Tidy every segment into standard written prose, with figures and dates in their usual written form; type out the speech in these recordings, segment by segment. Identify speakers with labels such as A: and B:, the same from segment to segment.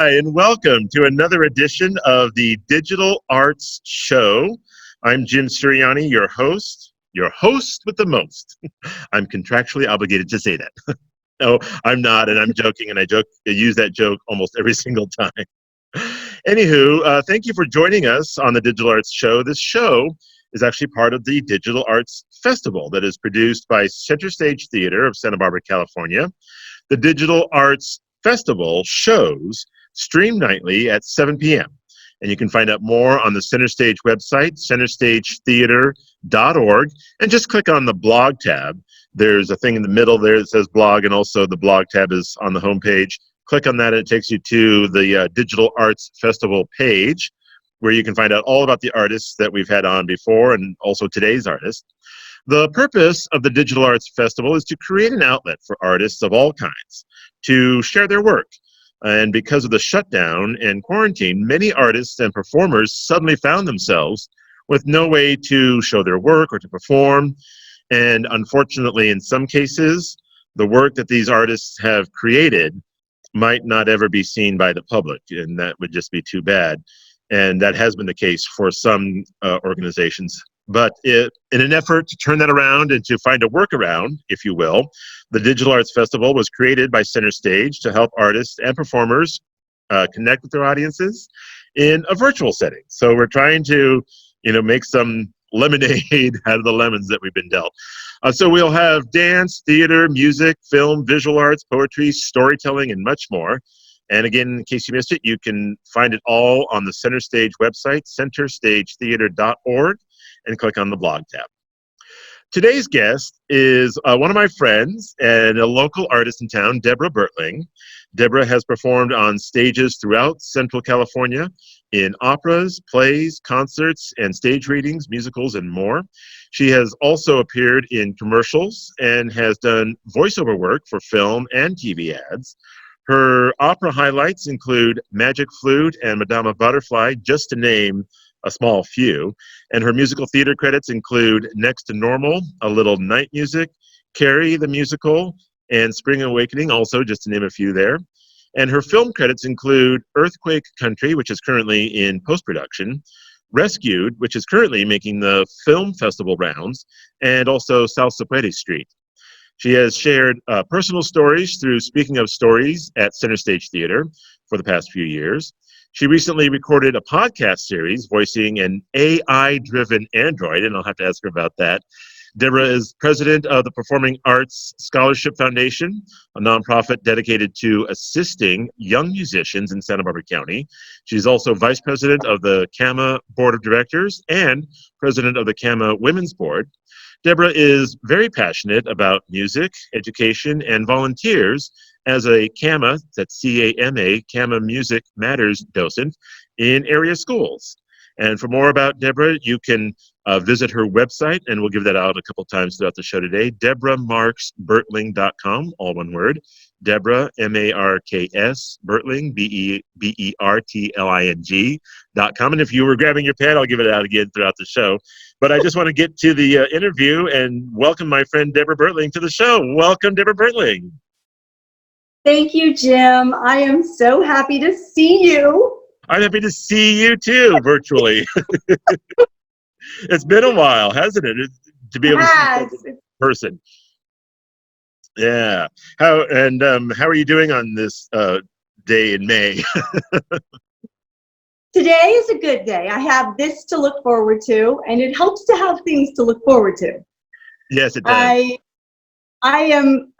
A: Hi, and welcome to another edition of the Digital Arts Show. I'm Jim Sirianni, your host with the most. I'm contractually obligated to say that. No, I'm not, and I'm joking, and I use that joke almost every single time. Anywho, thank you for joining us on the Digital Arts Show. This show is actually part of the Digital Arts Festival that is produced by Center Stage Theater of Santa Barbara, California. The Digital Arts Festival shows stream nightly at 7 p.m. And you can find out more on the Center Stage website, centerstagetheater.org, and just click on the blog tab. There's a thing in the middle there that says blog, and also the blog tab is on the homepage. Click on that, and it takes you to the Digital Arts Festival page, where you can find out all about the artists that we've had on before, and also today's artist. The purpose of the Digital Arts Festival is to create an outlet for artists of all kinds to share their work. And because of the shutdown and quarantine, many artists and performers suddenly found themselves with no way to show their work or to perform. And unfortunately, in some cases, the work that these artists have created might not ever be seen by the public, and that would just be too bad. And that has been the case for some organizations. But in an effort to turn that around and to find a workaround, if you will, the Digital Arts Festival was created by Center Stage to help artists and performers connect with their audiences in a virtual setting. So we're trying to, make some lemonade out of the lemons that we've been dealt. So we'll have dance, theater, music, film, visual arts, poetry, storytelling, and much more. And again, in case you missed it, you can find it all on the Center Stage website, centerstagetheater.org, and click on the blog tab. Today's guest is one of my friends and a local artist in town, Deborah Bertling. Deborah has performed on stages throughout Central California in operas, plays, concerts, and stage readings, musicals, and more. She has also appeared in commercials and has done voiceover work for film and TV ads. Her opera highlights include Magic Flute and Madama Butterfly, just to name a small few. And her musical theater credits include Next to Normal, A Little Night Music, Carrie the Musical, and Spring Awakening, also just to name a few there. And her film credits include Earthquake Country, which is currently in post-production, Rescued, which is currently making the film festival rounds, and also South Sapete Street. She has shared personal stories through Speaking of Stories at Center Stage Theater for the past few years. She recently recorded a podcast series voicing an AI-driven android, and I'll have to ask her about that. Deborah is president of the Performing Arts Scholarship Foundation, a nonprofit dedicated to assisting young musicians in Santa Barbara County. She's also vice president of the CAMA Board of Directors and president of the CAMA Women's Board. Deborah is very passionate about music, education, and volunteers as a CAMA, that's C-A-M-A, CAMA Music Matters docent in area schools. And for more about Deborah, you can visit her website, and we'll give that out a couple times throughout the show today, deborahmarksbertling.com, all one word. Deborah, M-A-R-K-S, Bertling, B-E-R-T-L-I-N-G.com. And if you were grabbing your pen, I'll give it out again throughout the show. But I just want to get to the interview and welcome my friend Deborah Bertling to the show. Welcome, Deborah Bertling.
B: Thank you, Jim. I am so happy to see you.
A: I'm happy to see you too, virtually. It's been a while, hasn't it? To be able to see in person. Yeah. How are you doing on this day in May?
B: Today is a good day. I have this to look forward to, and it helps to have things to look forward to.
A: Yes, it does.
B: I am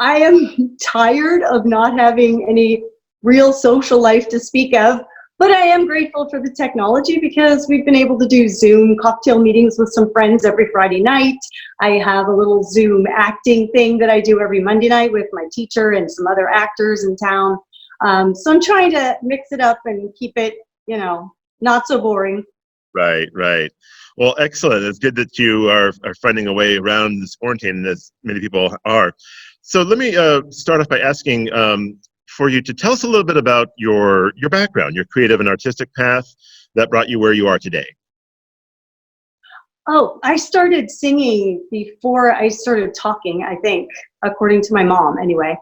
B: tired of not having any real social life to speak of, but I am grateful for the technology because we've been able to do Zoom cocktail meetings with some friends every Friday night. I have a little Zoom acting thing that I do every Monday night with my teacher and some other actors in town. So I'm trying to mix it up and keep it, not so boring.
A: Right. Well, excellent. It's good that you are finding a way around this quarantine, as many people are. So let me start off by asking for you to tell us a little bit about your background, your creative and artistic path that brought you where you are today.
B: Oh, I started singing before I started talking, I think, according to my mom anyway.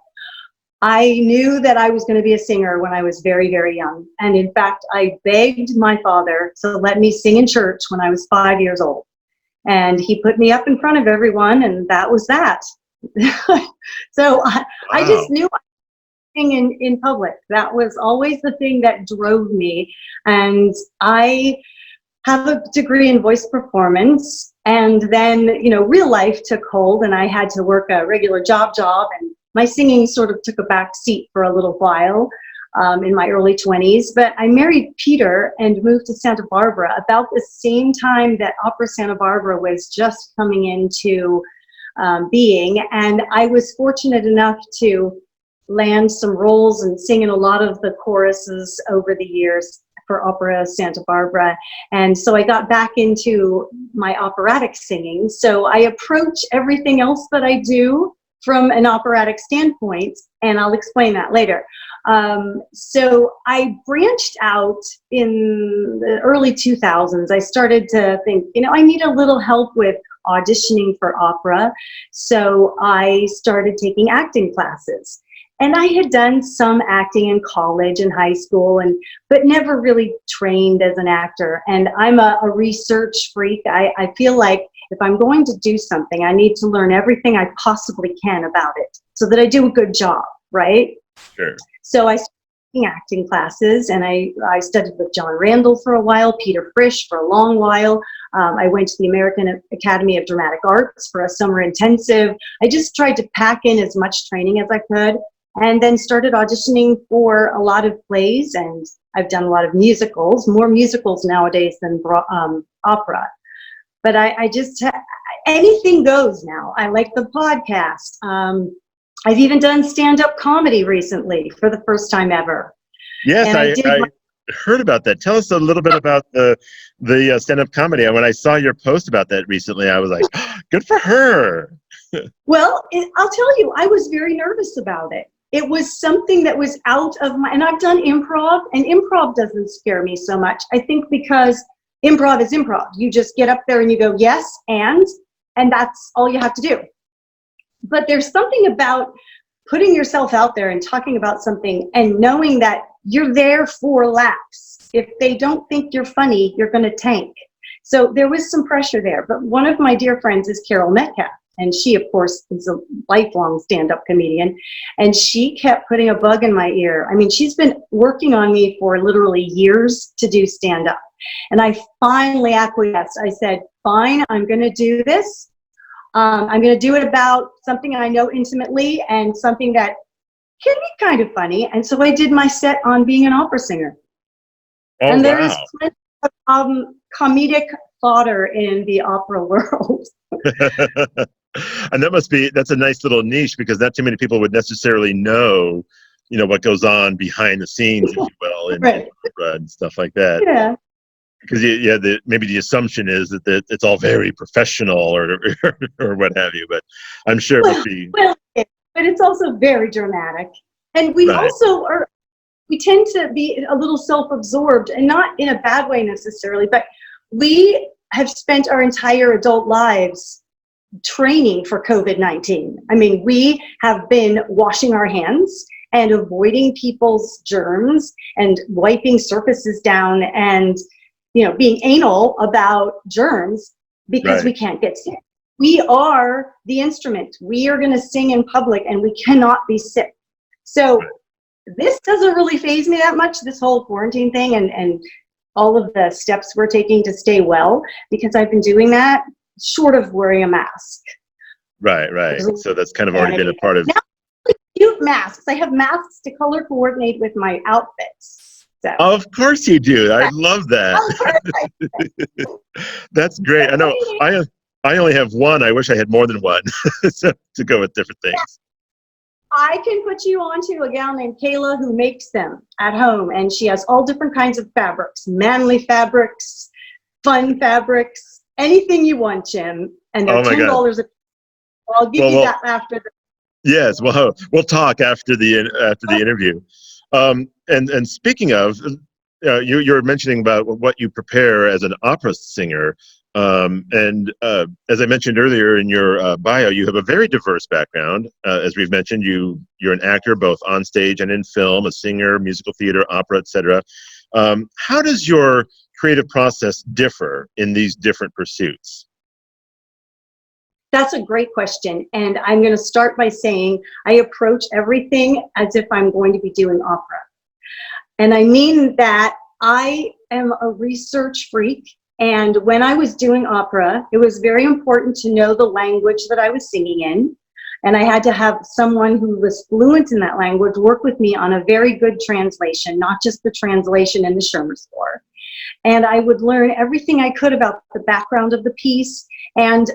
B: I knew that I was going to be a singer when I was very, very young. And in fact, I begged my father to let me sing in church when I was 5 years old. And he put me up in front of everyone, and that was that. So I just
A: Wow.
B: knew I was singing in public. That was always the thing that drove me. And I have a degree in voice performance. And then, real life took hold, and I had to work a regular job, and my singing sort of took a back seat for a little while in my early 20s. But I married Peter and moved to Santa Barbara about the same time that Opera Santa Barbara was just coming into being. And I was fortunate enough to land some roles and sing in a lot of the choruses over the years for Opera Santa Barbara. And so I got back into my operatic singing. So I approach everything else that I do from an operatic standpoint, and I'll explain that later. So I branched out in the early 2000s. I started to think, I need a little help with auditioning for opera. So I started taking acting classes. And I had done some acting in college and high school, but never really trained as an actor. And I'm a research freak. I feel like if I'm going to do something, I need to learn everything I possibly can about it so that I do a good job, right?
A: Sure.
B: So I started taking acting classes, and I studied with John Randall for a while, Peter Frisch for a long while. I went to the American Academy of Dramatic Arts for a summer intensive. I just tried to pack in as much training as I could, and then started auditioning for a lot of plays, and I've done a lot of musicals, more musicals nowadays than opera. But I just, anything goes now. I like the podcast. I've even done stand-up comedy recently for the first time ever.
A: Yes,
B: And
A: I heard about that. Tell us a little bit about the stand-up comedy. And when I saw your post about that recently, I was like, oh, good for her.
B: Well, I'll tell you, I was very nervous about it. It was something that was out of and I've done improv, and improv doesn't scare me so much. I think because improv is improv. You just get up there and you go, yes, and that's all you have to do. But there's something about putting yourself out there and talking about something and knowing that you're there for laughs. If they don't think you're funny, you're going to tank. So there was some pressure there. But one of my dear friends is Carol Metcalf. And she, of course, is a lifelong stand-up comedian. And she kept putting a bug in my ear. I mean, she's been working on me for literally years to do stand-up. And I finally acquiesced. I said, fine, I'm going to do this. I'm going to do it about something I know intimately and something that can be kind of funny. And so I did my set on being an opera singer.
A: Oh,
B: and there is
A: wow.
B: plenty of comedic fodder in the opera world.
A: And that's a nice little niche, because not too many people would necessarily know, what goes on behind the scenes, if you will, in
B: Right.
A: opera and stuff like that.
B: Yeah.
A: Because maybe the assumption is that it's all very professional or or what have you, but I'm sure it must be.
B: Well, but it's also very dramatic. And we
A: Right.
B: also we tend to be a little self-absorbed, and not in a bad way necessarily, but we have spent our entire adult lives training for COVID-19. I mean, we have been washing our hands and avoiding people's germs and wiping surfaces down and, being anal about germs because we can't get sick. We are the instrument. We are going to sing in public, and we cannot be sick. So this doesn't really faze me that much, this whole quarantine thing and all of the steps we're taking to stay well, because I've been doing that short of wearing a mask.
A: Right. So that's kind of already been a part of.
B: Now, cute masks. I have masks to color coordinate with my outfits. So.
A: Of course you do. I love that. That's great. I know. I only have one. I wish I had more than one so, to go with different things.
B: I can put you onto a gal named Kayla who makes them at home, and she has all different kinds of fabrics, manly fabrics, fun fabrics, anything you want, Jim. And they're $10 a piece. I'll give you that after the.
A: Yes, well, we'll talk after the interview. And speaking of, you were mentioning about what you prepare as an opera singer. As I mentioned earlier in your bio, you have a very diverse background. As we've mentioned, you're an actor both on stage and in film, a singer, musical theater, opera, etc. How does your creative process differ in these different pursuits?
B: That's a great question. And I'm going to start by saying I approach everything as if I'm going to be doing opera. And I mean that I am a research freak. And when I was doing opera, it was very important to know the language that I was singing in. And I had to have someone who was fluent in that language work with me on a very good translation, not just the translation in the Schirmer score. And I would learn everything I could about the background of the piece. And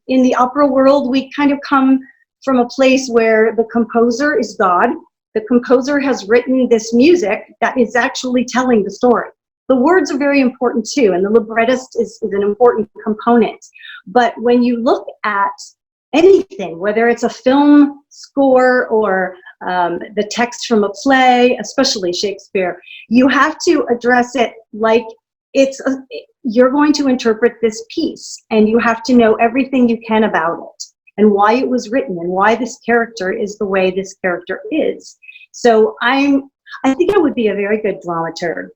B: in the opera world, we kind of come from a place where the composer is God. The composer has written this music that is actually telling the story. The words are very important too, and the librettist is an important component. But when you look at anything, whether it's a film score or the text from a play, especially Shakespeare, you have to address it like you're going to interpret this piece, and you have to know everything you can about it and why it was written and why this character is the way this character is. So I think I would be a very good dramaturg.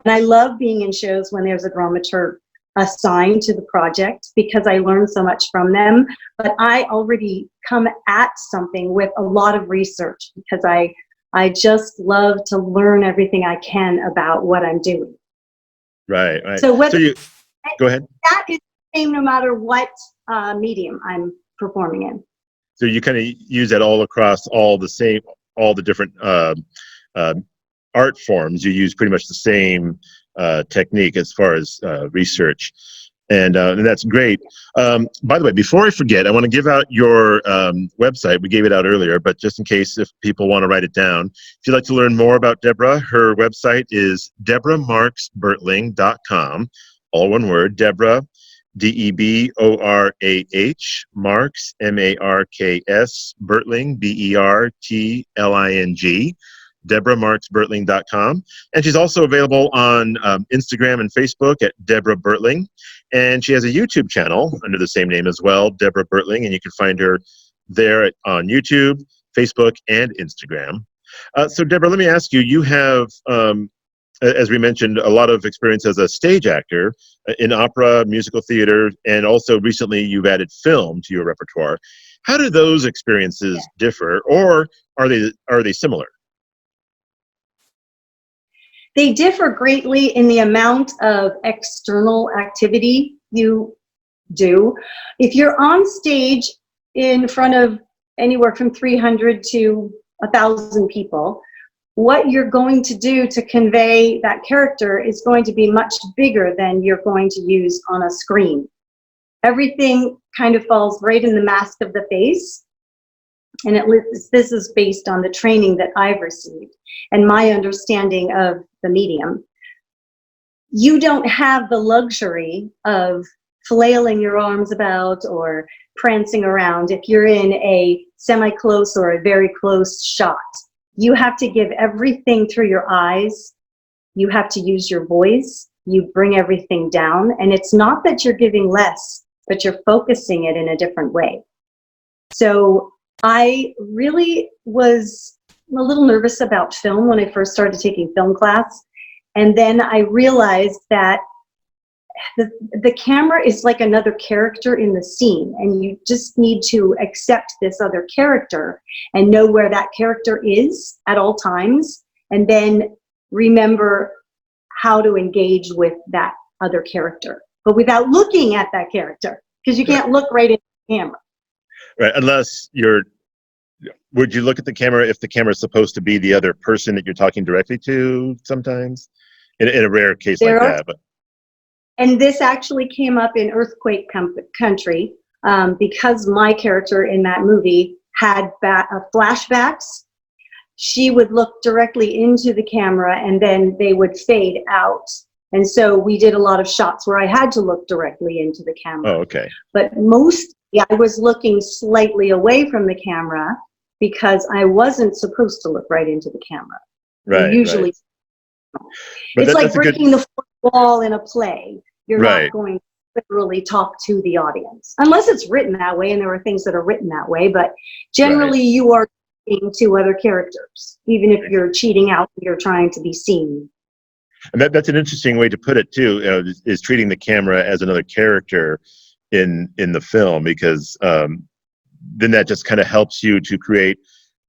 B: And I love being in shows when there's a dramaturg assigned to the project because I learn so much from them. But I already come at something with a lot of research because I just love to learn everything I can about what I'm doing.
A: Right.
B: So
A: go ahead.
B: That is the same no matter what medium I'm performing in.
A: So you kind of use that all across all the different art forms. You use pretty much the same technique as far as research, and that's great. By the way, before I forget, I want to give out your website. We gave it out earlier, but just in case if people want to write it down, if you'd like to learn more about Deborah, her website is deborahmarksbertling.com, all one word, Deborah, Deborah, Marks, Marks, Bertling, Bertling, deborahmarksbertling.com. And she's also available on Instagram and Facebook at Deborah Bertling. And she has a YouTube channel under the same name as well, Deborah Bertling, and you can find her there on YouTube, Facebook, and Instagram. So Deborah, let me ask you, you have, as we mentioned, a lot of experience as a stage actor in opera, musical theater, and also recently you've added film to your repertoire. How do those experiences differ, or are they similar?
B: They differ greatly in the amount of external activity you do. If you're on stage in front of anywhere from 300 to 1,000 people, what you're going to do to convey that character is going to be much bigger than you're going to use on a screen. Everything kind of falls right in the mask of the face. And this is based on the training that I've received and my understanding of the medium. You don't have the luxury of flailing your arms about or prancing around if you're in a semi-close or a very close shot. You have to give everything through your eyes. You have to use your voice. You bring everything down. And it's not that you're giving less, but you're focusing it in a different way. So I really was a little nervous about film when I first started taking film class. And then I realized that the camera is like another character in the scene, and you just need to accept this other character and know where that character is at all times, and then remember how to engage with that other character, but without looking at that character, because you can't look right into the camera.
A: Right, unless would you look at the camera if the camera is supposed to be the other person that you're talking directly to sometimes? In a rare case like that. But.
B: And this actually came up in Earthquake Country because my character in that movie had flashbacks. She would look directly into the camera and then they would fade out. And so we did a lot of shots where I had to look directly into the camera.
A: Oh, okay.
B: But mostly I was looking slightly away from the camera because I wasn't supposed to look right into the camera.
A: Right.
B: Usually.
A: Right.
B: It's like breaking the fourth wall in a play. You're not going to literally talk to the audience, unless it's written that way, and there are things that are written that way, but
A: Right.
B: generally you are talking to other characters, even if you're cheating out, you're trying to be seen.
A: And that's an interesting way to put it too. Is treating the camera as another character in the film, because then that just kind of helps you to create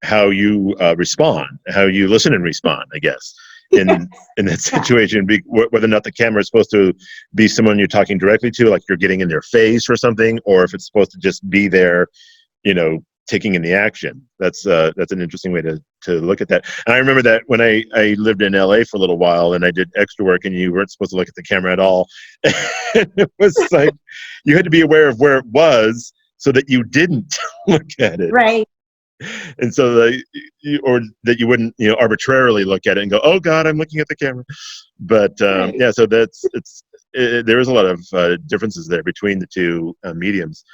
A: how you respond, how you listen and respond, I guess, in that situation, whether or not the camera is supposed to be someone you're talking directly to, like you're getting in their face or something, or if it's supposed to just be there, taking in the action. That's an interesting way to look at that. And I remember that when I lived in LA for a little while and I did extra work, and you weren't supposed to look at the camera at all. It was like you had to be aware of where it was so that you didn't look at it.
B: Right.
A: And so or that you wouldn't, arbitrarily look at it and go, "Oh God, I'm looking at the camera." But
B: Right.
A: yeah, so there is a lot of differences there between the two mediums.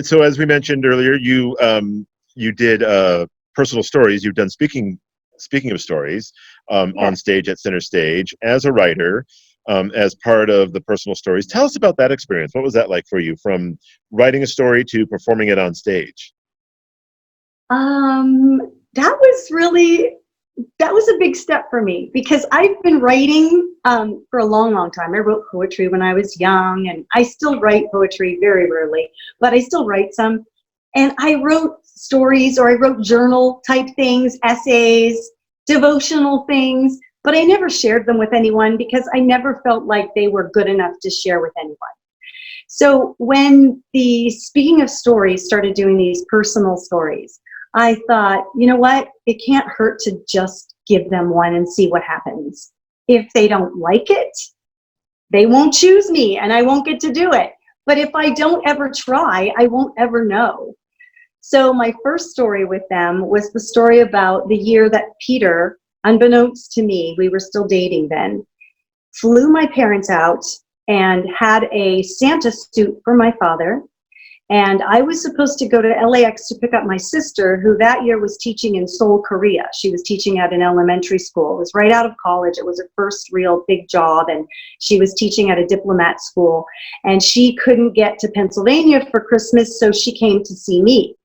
A: So as we mentioned earlier, you did personal stories. You've done speaking of stories on stage at Center Stage as a writer, as part of the personal stories. Tell us about that experience. What was that like for you, from writing a story to performing it on stage?
B: That was a big step for me, because I've been writing for a long, long time. I wrote poetry when I was young, and I still write poetry very rarely, but I still write some. And I wrote stories, or I wrote journal type things, essays, devotional things, but I never shared them with anyone because I never felt like they were good enough to share with anyone. So when the Speaking of Stories started doing these personal stories, I thought, you know what? It can't hurt to just give them one and see what happens. If they don't like it, they won't choose me and I won't get to do it. But if I don't ever try, I won't ever know. So my first story with them was the story about the year that Peter, unbeknownst to me, we were still dating then, flew my parents out and had a Santa suit for my father. And I was supposed to go to LAX to pick up my sister, who that year was teaching in Seoul, Korea. She was teaching at an elementary school. It was right out of college. It was her first real big job. And she was teaching at a diplomat school. And she couldn't get to Pennsylvania for Christmas, so she came to see me.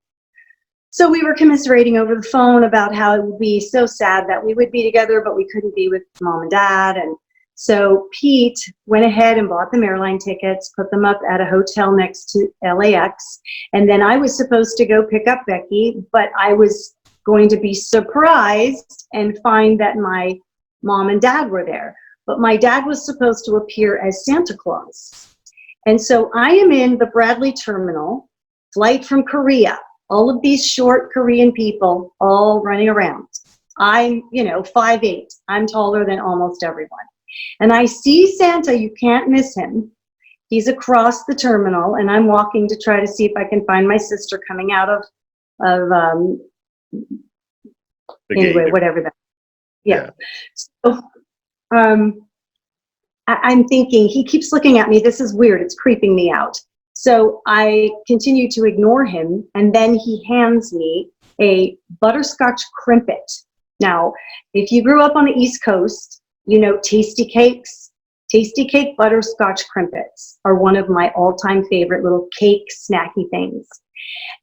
B: So we were commiserating over the phone about how it would be so sad that we would be together, but we couldn't be with mom and dad. And so Pete went ahead and bought them airline tickets, put them up at a hotel next to LAX. And then I was supposed to go pick up Becky, but I was going to be surprised and find that my mom and dad were there. But my dad was supposed to appear as Santa Claus. And so I am in the Bradley terminal, flight from Korea, all of these short Korean people all running around. I'm, 5'8". I'm taller than almost everyone. And I see Santa, you can't miss him. He's across the terminal, and I'm walking to try to see if I can find my sister coming out of anyway, whatever that. Yeah. So I'm thinking, he keeps looking at me. This is weird. It's creeping me out. So I continue to ignore him, and then he hands me a butterscotch crimpet. Now, if you grew up on the East Coast, Tasty Cakes. Tasty Cake butterscotch crimpets are one of my all-time favorite little cake snacky things.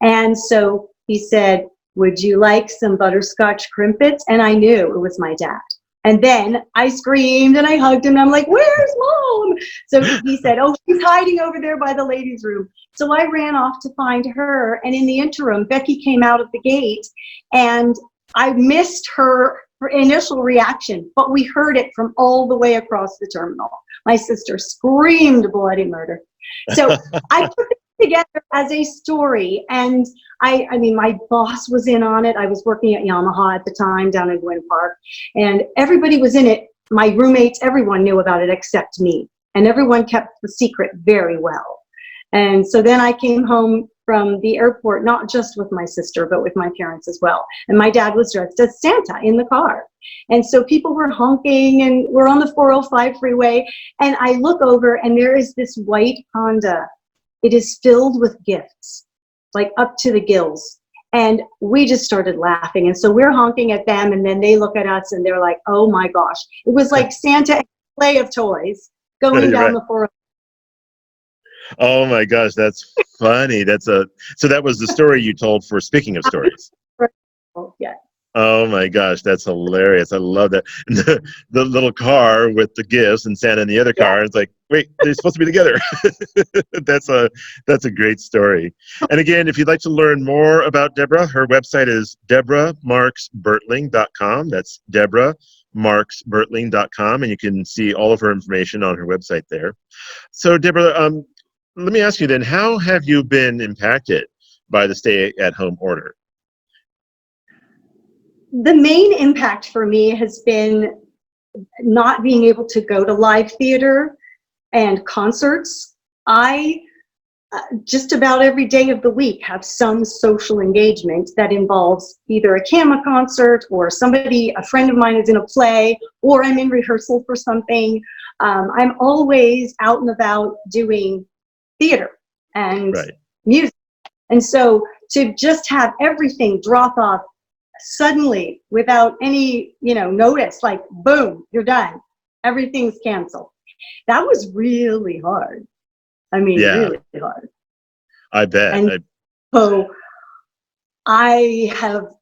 B: And so he said, "Would you like some butterscotch crimpets?" And I knew it was my dad. And then I screamed and I hugged him. And I'm like, "Where's mom?" So he said, "Oh, she's hiding over there by the ladies' room." So I ran off to find her. And in the interim, Becky came out of the gate, and I missed her initial reaction, but we heard it from all the way across the terminal. My sister screamed bloody murder. So I put it together as a story, and I mean, my boss was in on it. I was working at Yamaha at the time down in Gwynn Park, and everybody was in it. My roommates, everyone knew about it except me, and everyone kept the secret very well. And so then I came home from the airport, not just with my sister, but with my parents as well. And my dad was dressed as Santa in the car. And so people were honking, and we're on the 405 freeway. And I look over, and there is this white Honda. It is filled with gifts, like up to the gills. And we just started laughing. And so we're honking at them, and then they look at us, and they're like, "Oh my gosh." It was like Santa and a play of toys going down the 405.
A: Oh my gosh, that's funny. So that was the story you told for Speaking of Stories.
B: Yeah.
A: Oh my gosh, that's hilarious. I love that. The little car with the gifts and Santa in the other
B: Yeah.
A: car. It's like, wait, they're supposed to be together. That's a great story. And again, if you'd like to learn more about Deborah, her website is deborahmarksbertling.com. That's deborahmarksbertling.com, and you can see all of her information on her website there. So Deborah, let me ask you then, how have you been impacted by the stay-at-home order?
B: The main impact for me has been not being able to go to live theater and concerts. I just about every day of the week have some social engagement that involves either a camera concert or a friend of mine is in a play, or I'm in rehearsal for something. I'm always out and about doing theater and
A: Right.
B: music. And so to just have everything drop off suddenly without any, notice, like boom, you're done. Everything's canceled. That was really hard. I mean,
A: Yeah,
B: really hard.
A: I bet.
B: And so I have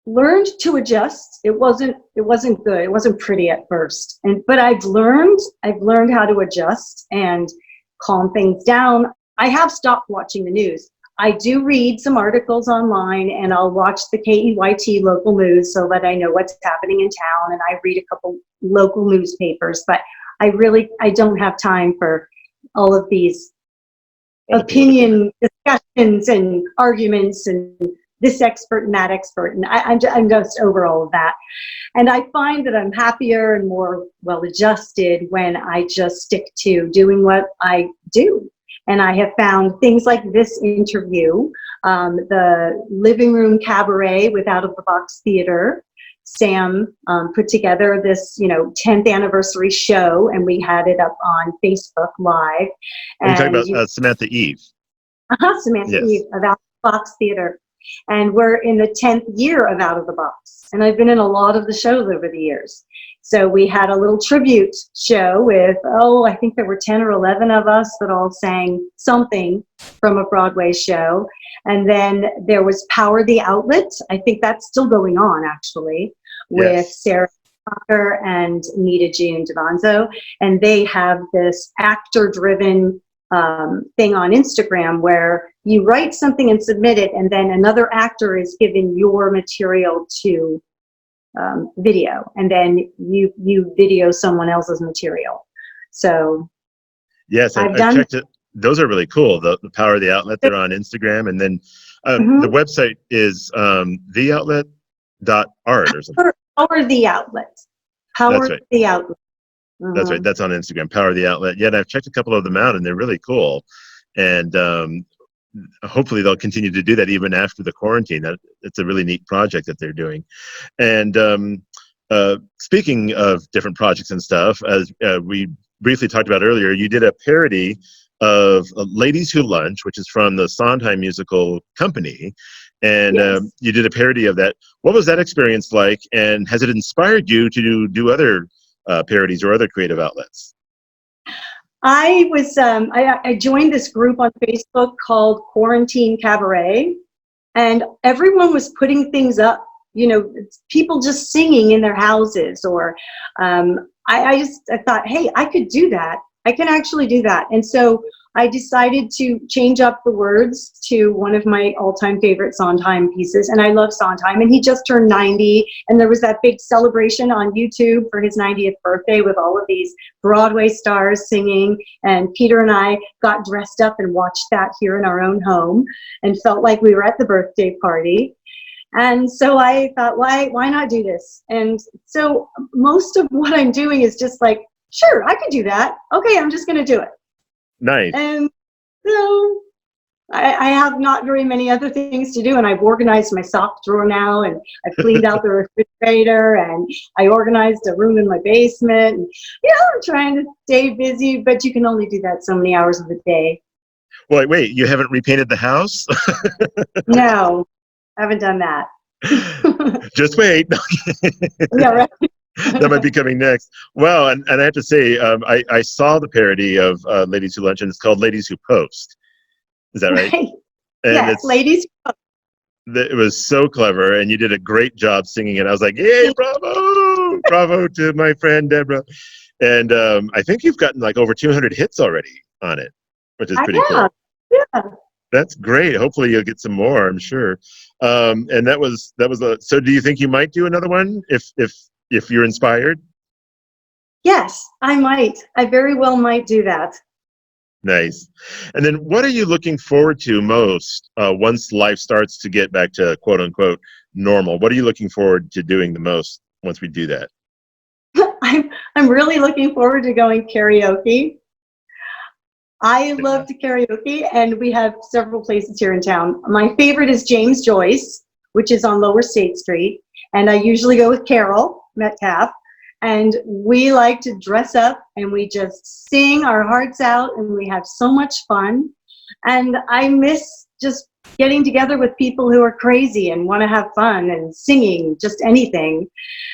B: learned to adjust. It wasn't good. It wasn't pretty at first. But I've learned how to adjust and calm things down. I have stopped watching the news. I do read some articles online, and I'll watch the KEYT local news so that I know what's happening in town, and I read a couple local newspapers, but I don't have time for all of these opinion discussions and arguments and this expert and that expert, and I'm just over all of that. And I find that I'm happier and more well-adjusted when I just stick to doing what I do. And I have found things like this interview, the Living Room Cabaret with Out of the Box Theater. Sam put together this, 10th anniversary show, and we had it up on Facebook Live.
A: Are you talking
B: And
A: about Samantha Eve?
B: Samantha
A: Yes.
B: Eve of Out of the Box Theater. And we're in the 10th year of Out of the Box. And I've been in a lot of the shows over the years. So we had a little tribute show with, I think there were 10 or 11 of us that all sang something from a Broadway show. And then there was Power the Outlet. I think that's still going on, actually, with
A: Yes.
B: Sarah Tucker and Nita June Devanzo. And they have this actor-driven thing on Instagram where you write something and submit it, and then another actor is given your material to video, and then you video someone else's material. So
A: Yes,
B: I've
A: I've
B: done.
A: checked it. Those are really cool. The Power of the Outlet, they're on Instagram. And then the website is theoutlet.art or something.
B: Power the Outlet. Power
A: That's right.
B: the Outlet.
A: That's right. That's on Instagram, Power of the Outlet. Yeah, and I've checked a couple of them out, and they're really cool. And hopefully they'll continue to do that even after the quarantine. It's a really neat project that they're doing. And speaking of different projects and stuff, as we briefly talked about earlier, you did a parody of Ladies Who Lunch, which is from the Sondheim musical company. And
B: Yes.
A: You did a parody of that. What was that experience like? And has it inspired you to do other parodies or other creative outlets?
B: I joined this group on Facebook called Quarantine Cabaret, and everyone was putting things up, people just singing in their houses, or I thought, hey, I could do that. I can actually do that. And so I decided to change up the words to one of my all-time favorite Sondheim pieces, and I love Sondheim, and he just turned 90, and there was that big celebration on YouTube for his 90th birthday with all of these Broadway stars singing, and Peter and I got dressed up and watched that here in our own home and felt like we were at the birthday party. And so I thought, why not do this? And so most of what I'm doing is just like, sure, I could do that. Okay, I'm just going to do it.
A: Nice.
B: And so I have not very many other things to do, and I've organized my sock drawer now, and I've cleaned out the refrigerator, and I organized a room in my basement. And, I'm trying to stay busy, but you can only do that so many hours of the day.
A: Wait, you haven't repainted the house?
B: No, I haven't done that.
A: Just wait.
B: Yeah, right.
A: That might be coming next. Well, and I have to say, I saw the parody of Ladies Who Lunch, and it's called Ladies Who Post. Is that right?
B: Right.
A: And
B: Yes, ladies.
A: it was so clever, and you did a great job singing it. I was like, "Yay, bravo, bravo to my friend Deborah!" And I think you've gotten like over 200 hits already on it, which is
B: I
A: pretty
B: have.
A: cool.
B: Yeah.
A: That's great. Hopefully, you'll get some more. I'm sure. And that was a. So, do you think you might do another one if you're inspired?
B: Yes, I might. I very well might do that.
A: Nice. And then what are you looking forward to most once life starts to get back to quote unquote normal? What are you looking forward to doing the most once we do that?
B: I'm really looking forward to going karaoke. I
A: Yeah.
B: love to karaoke, and we have several places here in town. My favorite is James Joyce, which is on Lower State Street, and I usually go with Carol Metcalf, and we like to dress up and we just sing our hearts out, and we have so much fun. And I miss just getting together with people who are crazy and want to have fun and singing just anything.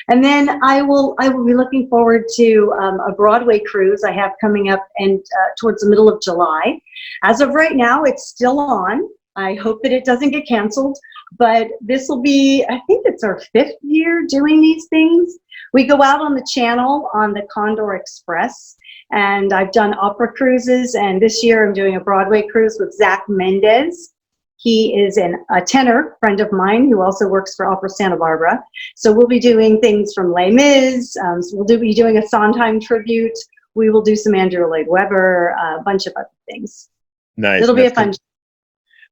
B: And then I will be looking forward to a Broadway cruise I have coming up and towards the middle of July. As of right now, it's still on. I hope that it doesn't get canceled, but this will be, I think it's our 5th year doing these things. We go out on the channel on the Condor Express, and I've done opera cruises, and this year I'm doing a Broadway cruise with Zach Mendez. He is a tenor friend of mine who also works for Opera Santa Barbara. So we'll be doing things from Les Mis. So we'll be doing a Sondheim tribute. We will do some Andrew Lloyd Webber, a bunch of other things.
A: Nice.
B: It'll be a fun.
A: And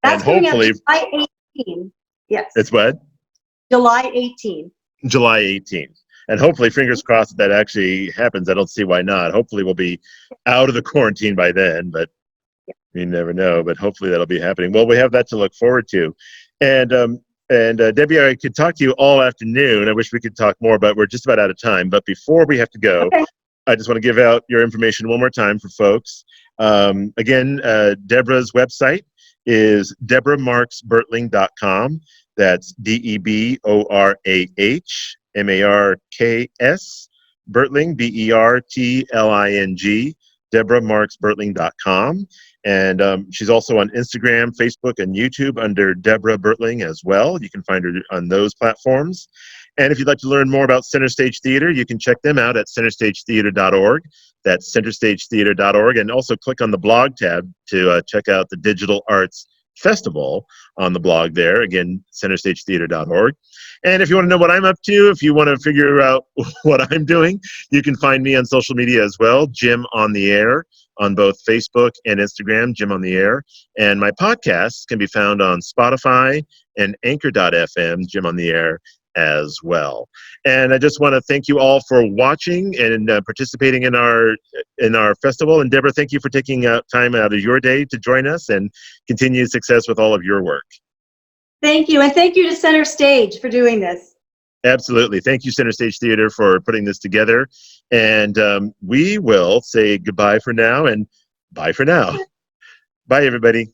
B: That's coming up
A: hopefully,
B: July 18. Yes.
A: it's what?
B: July 18.
A: July 18th. And hopefully, fingers crossed that actually happens. I don't see why not. Hopefully, we'll be out of the quarantine by then, but you never know. But hopefully, that'll be happening. Well, we have that to look forward to. And Debbie, I could talk to you all afternoon. I wish we could talk more, but we're just about out of time. But before we have to go,
B: Okay.
A: I just want to give out your information one more time for folks. Again, Deborah's website is deborahmarksbertling.com. That's DeborahMarks, Bertling, Bertling, deborahmarksbertling.com. And she's also on Instagram, Facebook, and YouTube under Deborah Bertling as well. You can find her on those platforms. And if you'd like to learn more about Center Stage Theater, you can check them out at centerstagetheater.org. That's centerstagetheater.org. And also click on the blog tab to check out the Digital Arts Festival on the blog there. Again, centerstagetheater.org. And if you want to know what I'm up to, if you want to figure out what I'm doing, you can find me on social media as well, Jim on the Air, on both Facebook and Instagram, Jim on the Air. And my podcasts can be found on Spotify and Anchor.fm, Jim on the Air as well. And I just want to thank you all for watching and participating in our festival. And Deborah, thank you for taking time out of your day to join us, and continued success with all of your work.
B: Thank you. And thank you to Center Stage for doing this.
A: Absolutely. Thank you, Center Stage Theater, for putting this together. And we will say goodbye for now and bye for now. Bye, everybody.